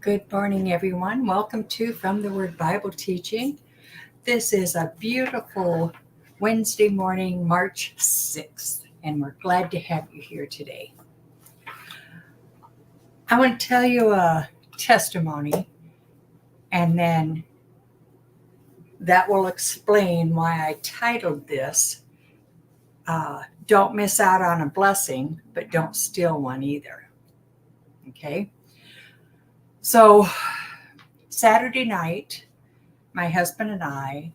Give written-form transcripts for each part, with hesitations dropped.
Good morning, everyone. Welcome to From the Word Bible Teaching. This is a beautiful Wednesday morning, March 6th, and we're glad to have you here today. I want to tell you a testimony, and then that will explain why I titled this Don't Miss Out on a Blessing, but Don't Steal One Either. Okay? So, Saturday night, my husband and I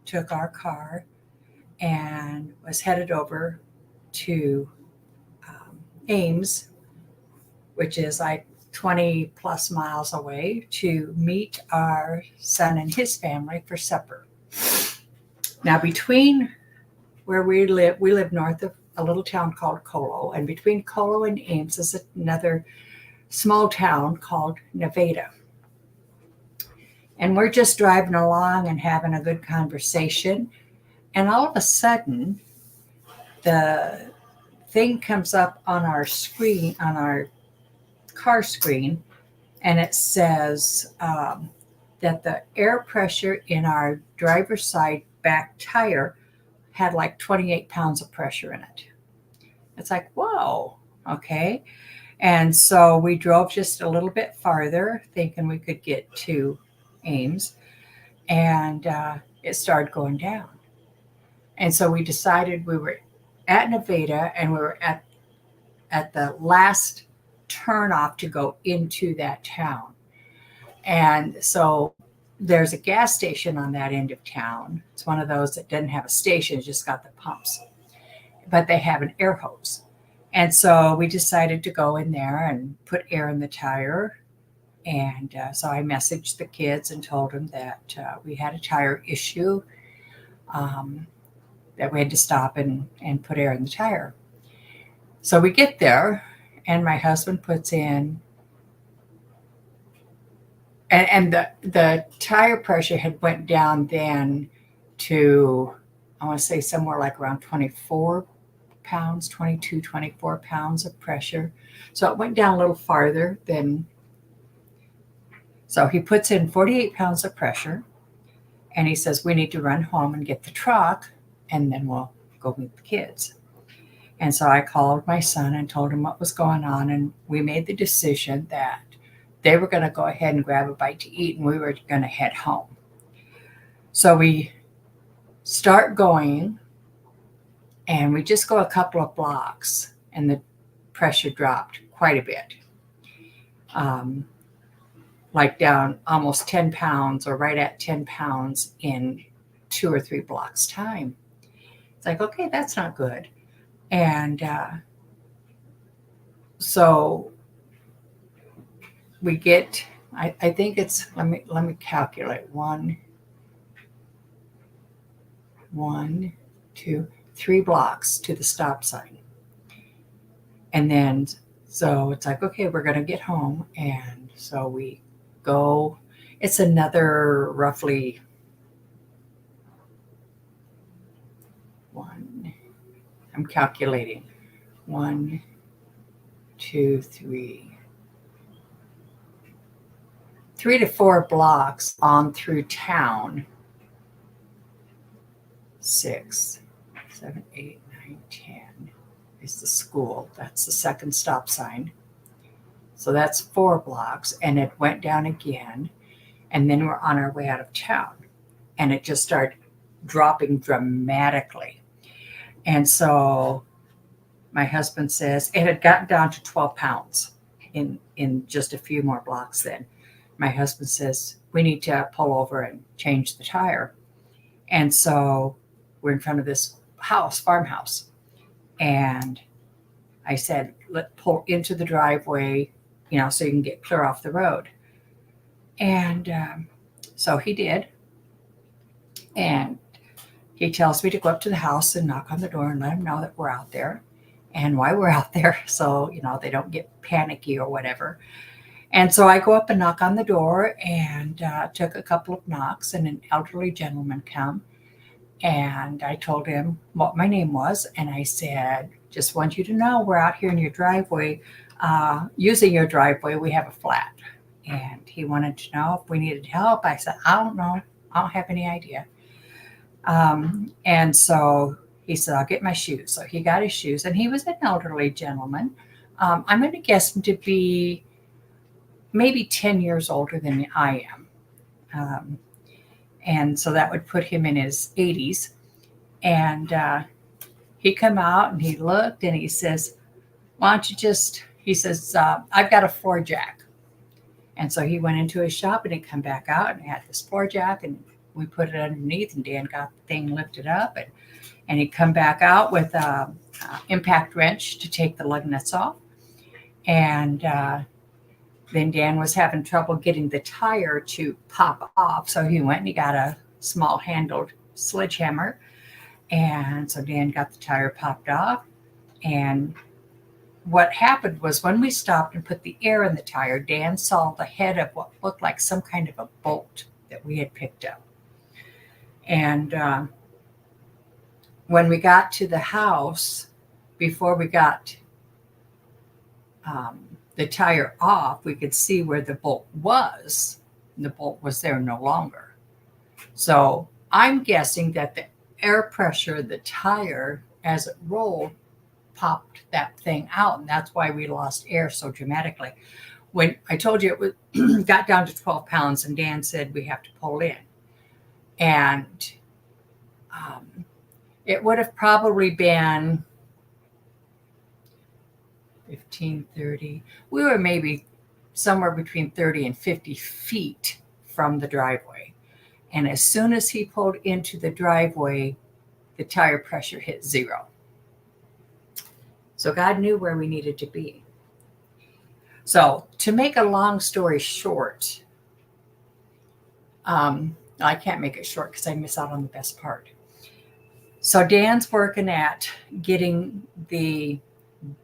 took our car and was headed over to Ames, which is like 20 plus miles away, to meet our son and his family for supper. Now, between where we live north of a little town called Colo, and between Colo and Ames is another small town called Nevada. And we're just driving along and having a good conversation. And all of a sudden, the thing comes up on our screen, on our car screen, and it says that the air pressure in our driver's side back tire had like 28 pounds of pressure in it. It's like, whoa, okay. And so we drove just a little bit farther, thinking we could get to Ames, and it started going down. And so we decided we were at Nevada, and we were at the last turn off to go into that town. And so there's a gas station on that end of town. It's one of those that doesn't have a station, it's just got the pumps, but they have an air hose. And so we decided to go in there and put air in the tire. And so I messaged the kids and told them that we had a tire issue, that we had to stop and put air in the tire. So we get there, and my husband puts in, and the tire pressure had went down then to, I want to say somewhere like around 24 pounds, 22, 24 pounds of pressure. So it went down a little farther than, so he puts in 48 pounds of pressure, and he says, we need to run home and get the truck, and then we'll go meet the kids. And so I called my son and told him what was going on, and we made the decision that they were going to go ahead and grab a bite to eat, and we were going to head home. So we start going, and we just go a couple of blocks, and the pressure dropped quite a bit. Like down almost 10 pounds or right at 10 pounds in 2 or 3 blocks time. It's like, okay, that's not good. And so we get, I think it's, let me calculate, 3 blocks to the stop sign. And then, so it's like, okay, we're going to get home. And so we go, it's another roughly I'm calculating 1, 2, 3 to 4 blocks on through town. 6, 7, 8, 9, 10 is the school. That's the second stop sign. So that's 4 blocks, and it went down again, and then we're on our way out of town, and it just started dropping dramatically. And so my husband says it had gotten down to 12 pounds in just a few more blocks then. My husband says, we need to pull over and change the tire. And so we're in front of this farmhouse. And I said, let's pull into the driveway, so you can get clear off the road. And so he did. And he tells me to go up to the house and knock on the door and let him know that we're out there and why we're out there, so they don't get panicky or whatever. And so I go up and knock on the door, and took a couple of knocks, and an elderly gentleman come, and I told him what my name was, and I said, just want you to know we're out here in your driveway, using your driveway. We have a flat. And He wanted to know if we needed help. I said, I don't know. I don't have any idea. And so he said, I'll get my shoes. So he got his shoes, and he was an elderly gentleman. I'm going to guess him to be maybe 10 years older than I am. And so that would put him in his 80s. And he come out and he looked and he says, why don't you just, he says, I've got a floor jack. And so he went into his shop and he come back out and had this floor jack, and we put it underneath, and Dan got the thing lifted up, and he come back out with a impact wrench to take the lug nuts off. And then Dan was having trouble getting the tire to pop off. So he went and he got a small handled sledgehammer. And so Dan got the tire popped off. And what happened was when we stopped and put the air in the tire, Dan saw the head of what looked like some kind of a bolt that we had picked up. And when we got to the house, before we got the tire off, we could see where the bolt was. And the bolt was there no longer. So I'm guessing that the air pressure of the tire as it rolled popped that thing out, and that's why we lost air so dramatically. When I told you it was, got down to 12 pounds, and Dan said we have to pull in, and it would have probably been 15, 30. We were maybe somewhere between 30 and 50 feet from the driveway, and as soon as he pulled into the driveway, the tire pressure hit zero. So God knew where we needed to be. So to make a long story short, I can't make it short because I miss out on the best part. So Dan's working at getting the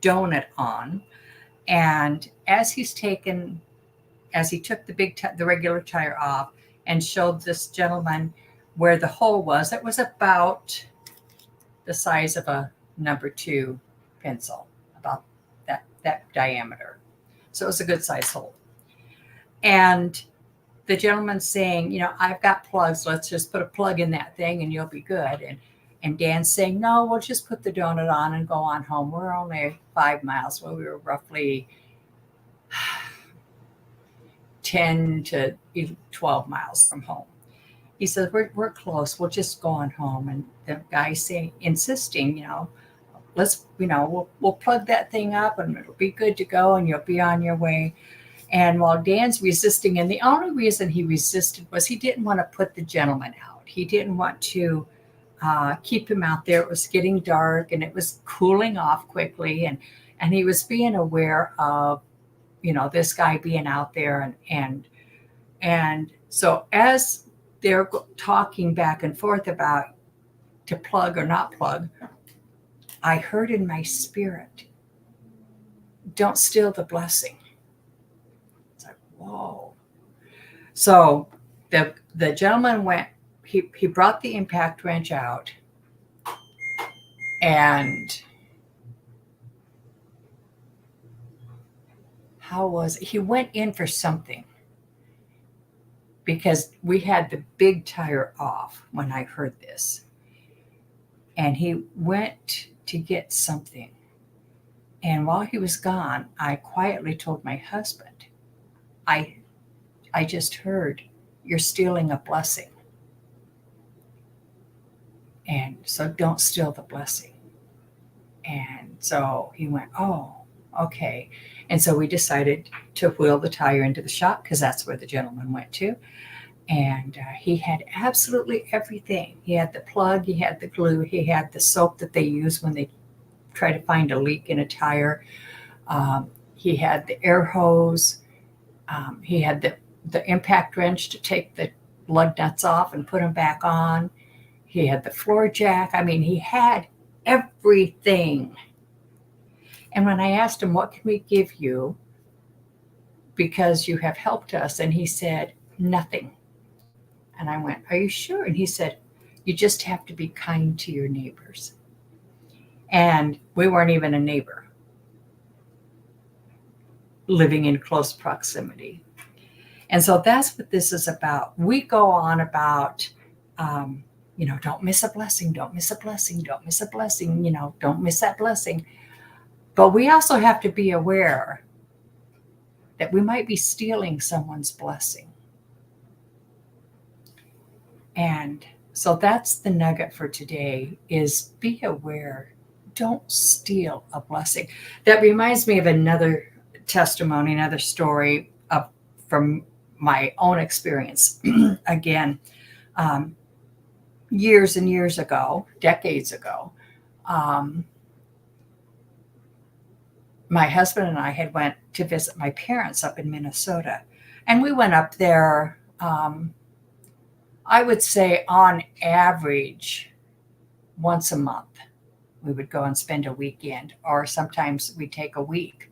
donut on, and as he took the regular tire off and showed this gentleman where the hole was, it was about the size of a number 2 pencil, about that diameter. So it was a good size hole. And the gentleman's saying, I've got plugs. Let's just put a plug in that thing and you'll be good. And Dan's saying, no, we'll just put the donut on and go on home. We're only 5 miles. Well, we were roughly 10 to 12 miles from home. He says, we're close. We'll just go on home. And the guy's insisting, we'll plug that thing up and it'll be good to go and you'll be on your way. And while Dan's resisting, and the only reason he resisted was he didn't want to put the gentleman out. He didn't want to keep him out there. It was getting dark and it was cooling off quickly. And he was being aware of, this guy being out there. And so as they're talking back and forth about to plug or not plug, I heard in my spirit, don't steal the blessing. It's like, whoa. So the gentleman went, he brought the impact wrench out, and he went in for something, because we had the big tire off when I heard this. And he went to get something. And while he was gone, I quietly told my husband, I just heard you're stealing a blessing. And so don't steal the blessing. And so he went, oh, okay. And so we decided to wheel the tire into the shop, because that's where the gentleman went to. And he had absolutely everything. He had the plug, he had the glue, he had the soap that they use when they try to find a leak in a tire. He had the air hose. He had the impact wrench to take the lug nuts off and put them back on. He had the floor jack. I mean, he had everything. And when I asked him, what can we give you because you have helped us? And he said, nothing. And I went, are you sure? And he said, you just have to be kind to your neighbors. And we weren't even a neighbor, living in close proximity. And so that's what this is about. We go on about, don't miss a blessing, don't miss a blessing, don't miss a blessing, don't miss that blessing. But we also have to be aware that we might be stealing someone's blessing. And so that's the nugget for today is be aware. Don't steal a blessing. That reminds me of another testimony, another story from my own experience. Again, years and years ago, decades ago, my husband and I had went to visit my parents up in Minnesota. And we went up there, I would say on average, once a month. We would go and spend a weekend, or sometimes we'd take a week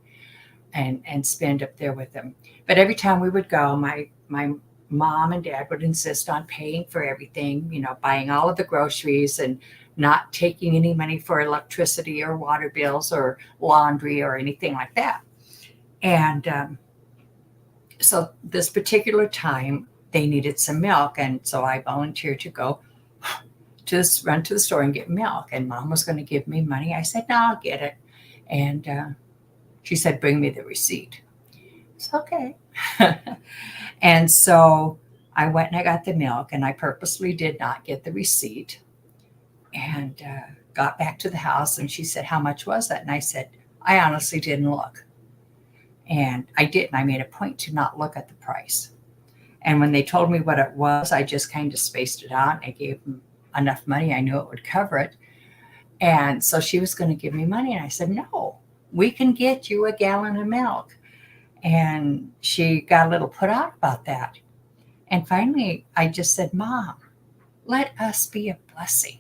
and spend up there with them. But every time we would go, my mom and dad would insist on paying for everything, buying all of the groceries and not taking any money for electricity or water bills or laundry or anything like that. And so this particular time, they needed some milk. And so I volunteered to go just run to the store and get milk. And Mom was going to give me money. I said, no, I'll get it. And she said, bring me the receipt. It's okay. And so I went and I got the milk, and I purposely did not get the receipt, and got back to the house. And she said, how much was that? And I said, I honestly didn't look. And I didn't. I made a point to not look at the price. And when they told me what it was, I just kind of spaced it out. I gave them enough money. I knew it would cover it. And so she was going to give me money. And I said, no, we can get you a gallon of milk. And she got a little put out about that. And finally, I just said, Mom, let us be a blessing.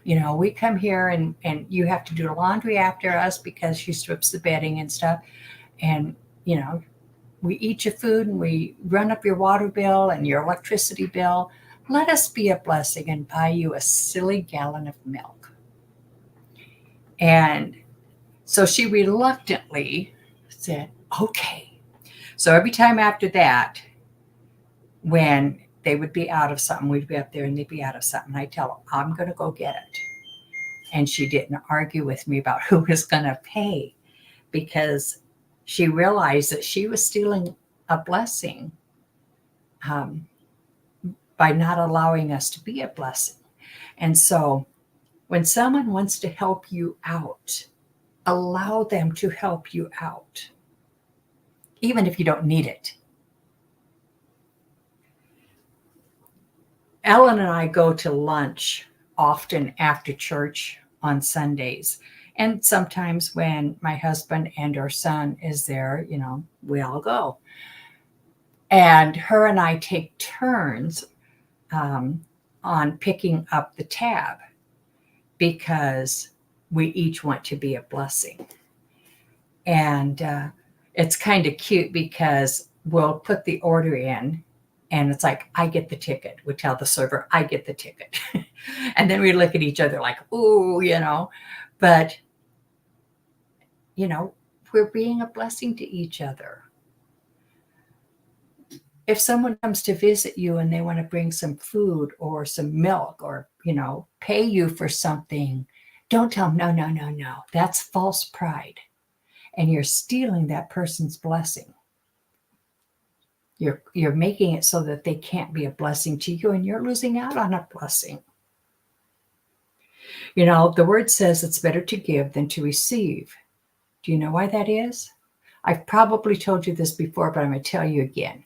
We come here and you have to do the laundry after us because she strips the bedding and stuff. And, we eat your food and we run up your water bill and your electricity bill. Let us be a blessing and buy you a silly gallon of milk. And so she reluctantly said, okay. So every time after that, when they would be out of something, we'd be up there and they'd be out of something. I'd tell her, I'm going to go get it. And she didn't argue with me about who was going to pay, because she realized that she was stealing a blessing by not allowing us to be a blessing. And so when someone wants to help you out, allow them to help you out, even if you don't need it. Ellen and I go to lunch often after church on Sundays. And sometimes when my husband and our son is there, we all go. And her and I take turns on picking up the tab, because we each want to be a blessing. And it's kind of cute because we'll put the order in and it's like, I get the ticket. We tell the server, I get the ticket. And then we look at each other like, ooh, but, we're being a blessing to each other. If someone comes to visit you and they want to bring some food or some milk or, pay you for something, don't tell them, no. That's false pride. And you're stealing that person's blessing. You're making it so that they can't be a blessing to you, and you're losing out on a blessing. The word says it's better to give than to receive. Do you know why that is? I've probably told you this before, but I'm going to tell you again.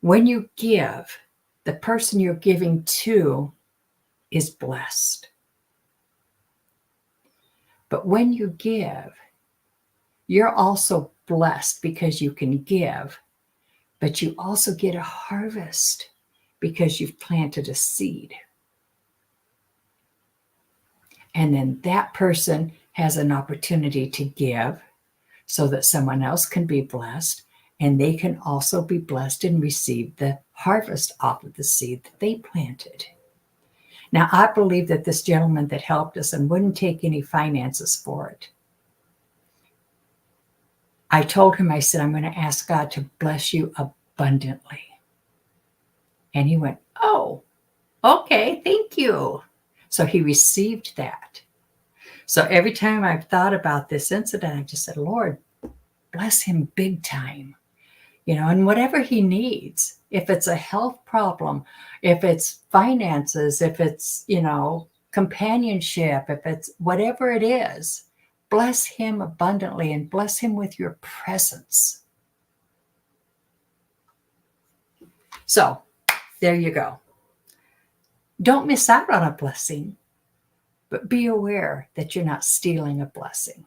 When you give, the person you're giving to is blessed. But when you give, you're also blessed because you can give, but you also get a harvest because you've planted a seed. And then that person has an opportunity to give so that someone else can be blessed, and they can also be blessed and receive the harvest off of the seed that they planted. Now, I believe that this gentleman that helped us and wouldn't take any finances for it, I told him, I said, I'm going to ask God to bless you abundantly. And he went, oh, okay, thank you. So he received that. So every time I've thought about this incident, I just said, Lord, bless him big time, and whatever he needs, if it's a health problem, if it's finances, if it's, companionship, if it's whatever it is, bless him abundantly and bless him with your presence. So there you go. Don't miss out on a blessing, but be aware that you're not stealing a blessing.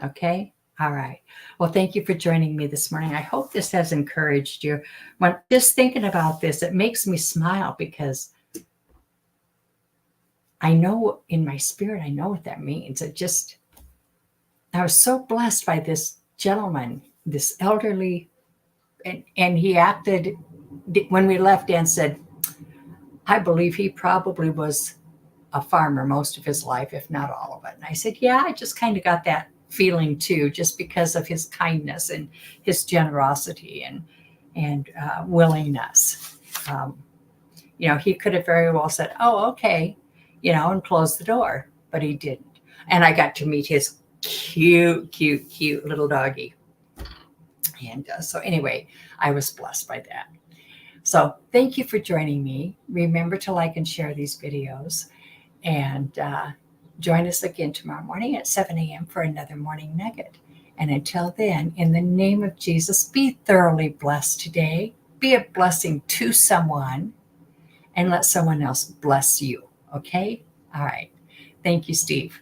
Okay? All right. Well, thank you for joining me this morning. I hope this has encouraged you. When just thinking about this, it makes me smile because I know in my spirit, I know what that means. I was so blessed by this gentleman, this elderly, and he acted, when we left, Dan said, I believe he probably was a farmer most of his life, if not all of it. And I said, yeah, I just kind of got that feeling too, just because of his kindness and his generosity and willingness. He could have very well said, oh, okay, and closed the door, but he didn't. And I got to meet his cute little doggy. And so anyway, I was blessed by that. So thank you for joining me. Remember to like and share these videos, and join us again tomorrow morning at 7 a.m. for another morning nugget. And until then, in the name of Jesus, be thoroughly blessed today. Be a blessing to someone, and let someone else bless you. Okay? All right. Thank you, Steve.